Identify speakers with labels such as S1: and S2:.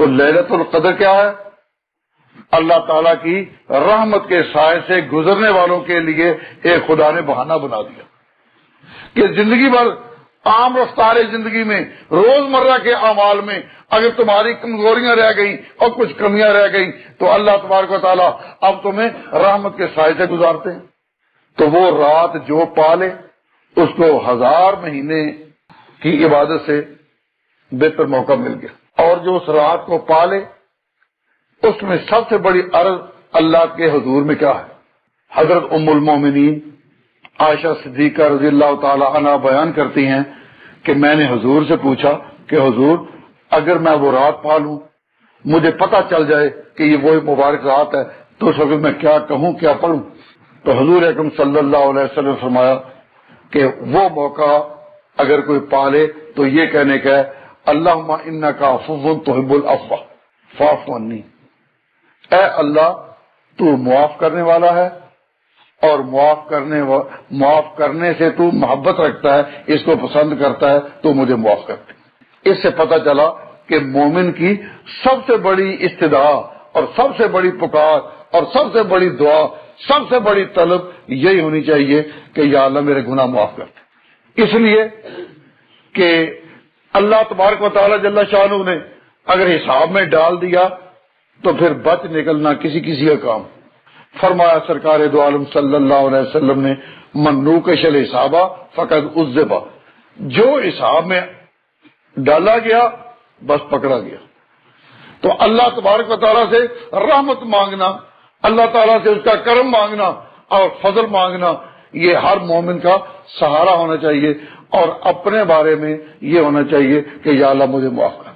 S1: لیلۃ القدر کیا ہے؟ اللہ تعالیٰ کی رحمت کے سائے سے گزرنے والوں کے لیے ایک خدا نے بہانہ بنا دیا کہ زندگی بھر عام رفتار زندگی میں روزمرہ کے اعمال میں اگر تمہاری کمزوریاں رہ گئیں اور کچھ کمیاں رہ گئیں تو اللہ تبارک و تعالیٰ اب تمہیں رحمت کے سائے سے گزارتے ہیں. تو وہ رات جو پالے اس کو 1000 مہینے کی عبادت سے بہتر موقع مل گیا. اور جو اس رات کو پالے اس میں سب سے بڑی عرض اللہ کے حضور میں کیا ہے؟ حضرت ام المومنین عائشہ صدیقہ رضی اللہ تعالی عنہا بیان کرتی ہیں کہ میں نے حضور سے پوچھا کہ حضور اگر میں وہ رات پالوں مجھے پتہ چل جائے کہ یہ وہی مبارک رات ہے تو اس وقت میں کیا کہوں کیا پڑھوں؟ تو حضور اکرم صلی اللہ علیہ وسلم نے فرمایا کہ وہ موقع اگر کوئی پالے تو یہ کہنے کا ہے اللہم انکا عفو تحب العفو فاعف عنی، اے اللہ تو معاف کرنے والا ہے اور معاف کرنے سے تو محبت رکھتا ہے، اس کو پسند کرتا ہے تو مجھے معاف کرتے. اس سے پتہ چلا کہ مومن کی سب سے بڑی استدعا اور سب سے بڑی پکار اور سب سے بڑی دعا سب سے بڑی طلب یہی ہونی چاہیے کہ یا اللہ میرے گناہ معاف کر دے. اس لیے کہ اللہ تبارک و تعالی جل شانہ نے اگر حساب میں ڈال دیا تو پھر بچ نکلنا کسی کا کام. فرمایا سرکار دو عالم صلی اللہ علیہ وسلم نے من نوکش الحسابہ فقد عذبہ، جو حساب میں ڈالا گیا بس پکڑا گیا. تو اللہ تبارک و تعالیٰ سے رحمت مانگنا، اللہ تعالیٰ سے اس کا کرم مانگنا اور فضل مانگنا یہ ہر مومن کا سہارا ہونا چاہیے، اور اپنے بارے میں یہ ہونا چاہیے کہ یا اللہ مجھے معاف کر.